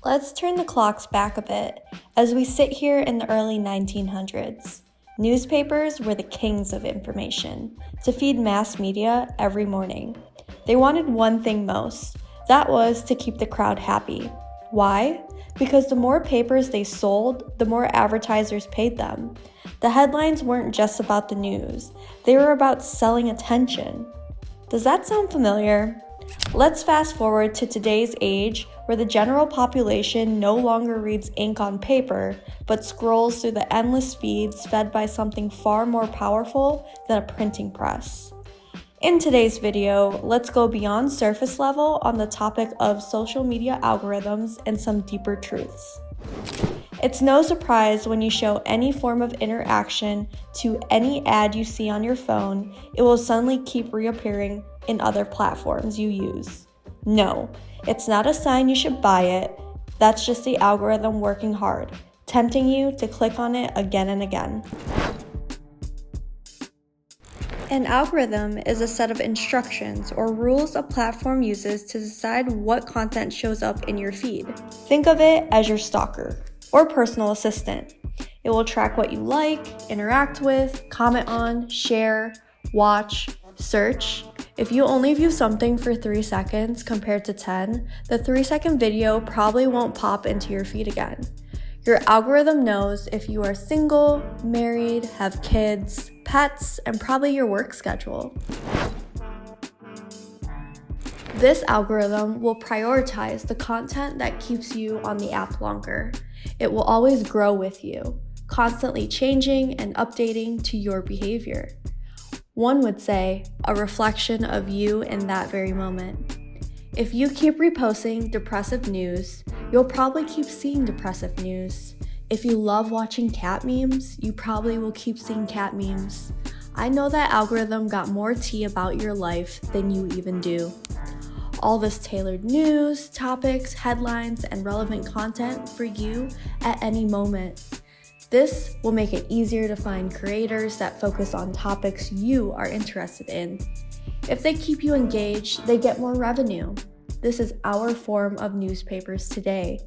Let's turn the clocks back a bit as we sit here in the early 1900s. Newspapers were the kings of information to feed mass media every morning. They wanted one thing most, that was to keep the crowd happy. Why? Because the more papers they sold, the more advertisers paid them. The headlines weren't just about the news, they were about selling attention. Does that sound familiar? Let's fast forward to today's age where the general population no longer reads ink on paper, but scrolls through the endless feeds fed by something far more powerful than a printing press. In today's video, let's go beyond surface level on the topic of social media algorithms and some deeper truths. It's no surprise when you show any form of interaction to any ad you see on your phone, it will suddenly keep reappearing in other platforms you use. No, it's not a sign you should buy it. That's just the algorithm working hard, tempting you to click on it again and again. An algorithm is a set of instructions or rules a platform uses to decide what content shows up in your feed. Think of it as your stalker or personal assistant. It will track what you like, interact with, comment on, share, watch, search. If you only view something for 3 seconds compared to 10, the 3-second video probably won't pop into your feed again. Your algorithm knows if you are single, married, have kids, pets, and probably your work schedule. This algorithm will prioritize the content that keeps you on the app longer. It will always grow with you, constantly changing and updating to your behavior. One would say, a reflection of you in that very moment. If you keep reposting depressive news, you'll probably keep seeing depressive news. If you love watching cat memes, you probably will keep seeing cat memes. I know that algorithm got more tea about your life than you even do. All this tailored news, topics, headlines, and relevant content for you at any moment. This will make it easier to find creators that focus on topics you are interested in. If they keep you engaged, they get more revenue. This is our form of newspapers today.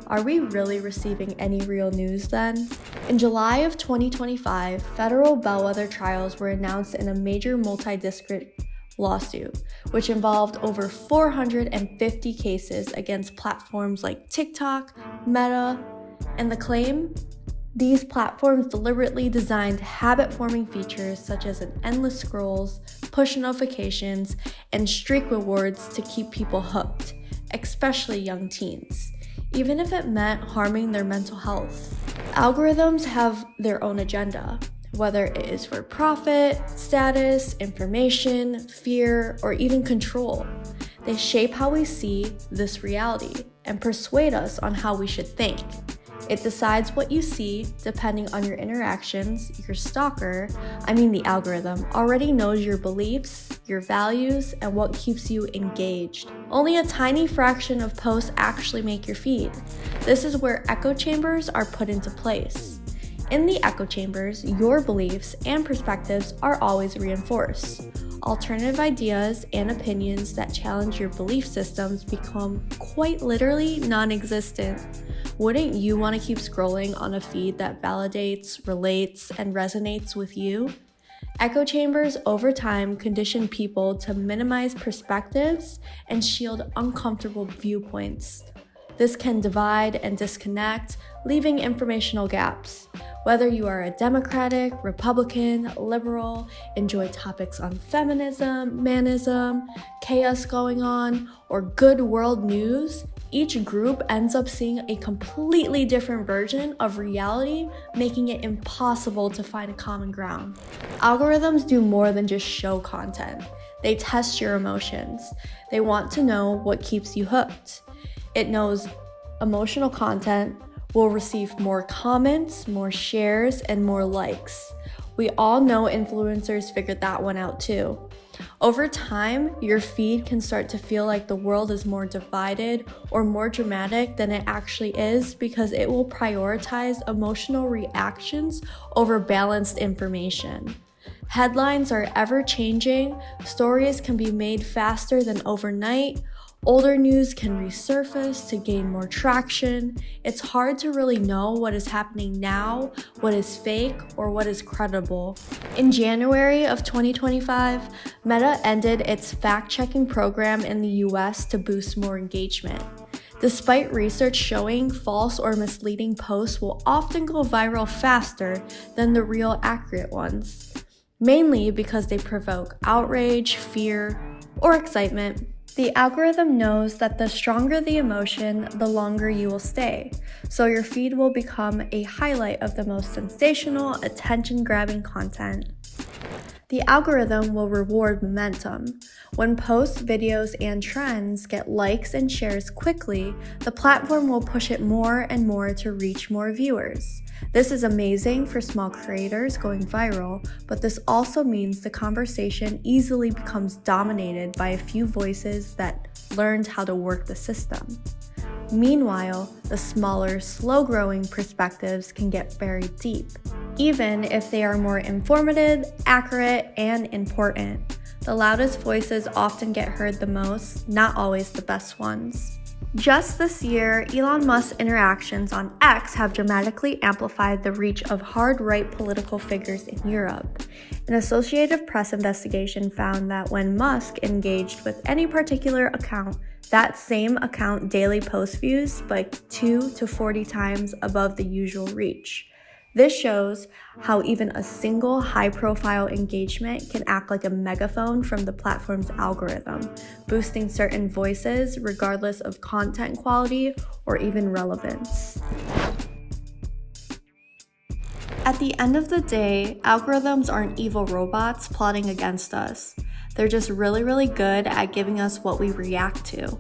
Are we really receiving any real news then? In July of 2025, federal bellwether trials were announced in a major multi-district lawsuit, which involved over 450 cases against platforms like TikTok, Meta, and the claim? These platforms deliberately designed habit-forming features such as an endless scrolls, push notifications, and streak rewards to keep people hooked, especially young teens, even if it meant harming their mental health. Algorithms have their own agenda, whether it is for profit, status, information, fear, or even control. They shape how we see this reality and persuade us on how we should think. It decides what you see depending on your interactions. Your stalker, the algorithm, already knows your beliefs, your values, and what keeps you engaged. Only a tiny fraction of posts actually make your feed. This is where echo chambers are put into place. In the echo chambers, your beliefs and perspectives are always reinforced. Alternative ideas and opinions that challenge your belief systems become quite literally non-existent. Wouldn't you want to keep scrolling on a feed that validates, relates, and resonates with you? Echo chambers over time condition people to minimize perspectives and shield uncomfortable viewpoints. This can divide and disconnect, leaving informational gaps. Whether you are a Democratic, Republican, liberal, enjoy topics on feminism, manism, chaos going on, or good world news, each group ends up seeing a completely different version of reality, making it impossible to find a common ground. Algorithms do more than just show content. They test your emotions. They want to know what keeps you hooked. It knows emotional content will receive more comments, more shares, and more likes. We all know influencers figured that one out too. Over time, your feed can start to feel like the world is more divided or more dramatic than it actually is because it will prioritize emotional reactions over balanced information. Headlines are ever changing, stories can be made faster than overnight, Older news can resurface to gain more traction. It's hard to really know what is happening now, what is fake, or what is credible. In January of 2025, Meta ended its fact-checking program in the US to boost more engagement. Despite research showing false or misleading posts will often go viral faster than the real accurate ones, mainly because they provoke outrage, fear, or excitement. The algorithm knows that the stronger the emotion, the longer you will stay, so your feed will become a highlight of the most sensational, attention-grabbing content. The algorithm will reward momentum. When posts, videos, and trends get likes and shares quickly, the platform will push it more and more to reach more viewers. This is amazing for small creators going viral, but this also means the conversation easily becomes dominated by a few voices that learned how to work the system. Meanwhile, the smaller, slow-growing perspectives can get buried deep, even if they are more informative, accurate, and important. The loudest voices often get heard the most, not always the best ones. Just this year, Elon Musk's interactions on X have dramatically amplified the reach of hard-right political figures in Europe. An Associated Press investigation found that when Musk engaged with any particular account, that same account daily post views spiked 2 to 40 times above the usual reach. This shows how even a single high-profile engagement can act like a megaphone from the platform's algorithm, boosting certain voices regardless of content quality or even relevance. At the end of the day, algorithms aren't evil robots plotting against us. They're just really good at giving us what we react to.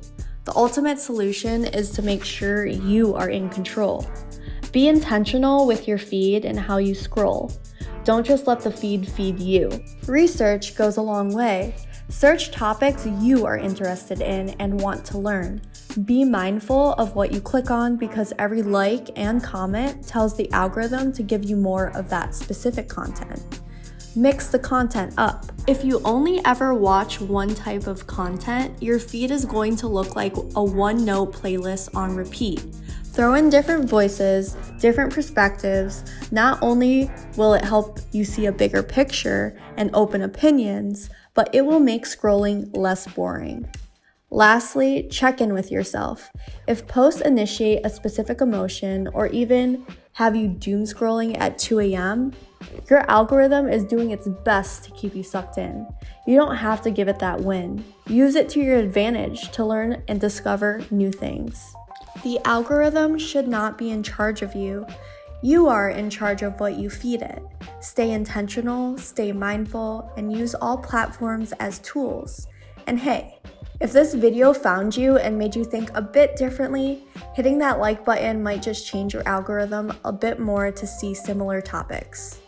The ultimate solution is to make sure you are in control. Be intentional with your feed and how you scroll. Don't just let the feed feed you. Research goes a long way. Search topics you are interested in and want to learn. Be mindful of what you click on because every like and comment tells the algorithm to give you more of that specific content. Mix the content up. If you only ever watch one type of content, your feed is going to look like a one-note playlist on repeat. Throw in different voices, different perspectives. Not only will it help you see a bigger picture and open opinions, but it will make scrolling less boring. Lastly, check in with yourself. If posts initiate a specific emotion or even have you doom scrolling at 2 a.m., your algorithm is doing its best to keep you sucked in. You don't have to give it that win. Use it to your advantage to learn and discover new things. The algorithm should not be in charge of you. You are in charge of what you feed it. Stay intentional, stay mindful, and use all platforms as tools. And hey, if this video found you and made you think a bit differently, hitting that like button might just change your algorithm a bit more to see similar topics.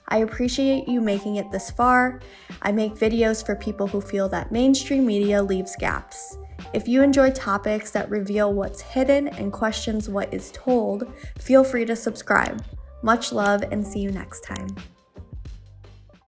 I appreciate you making it this far. I make videos for people who feel that mainstream media leaves gaps. If you enjoy topics that reveal what's hidden and questions what is told, feel free to subscribe. Much love and see you next time.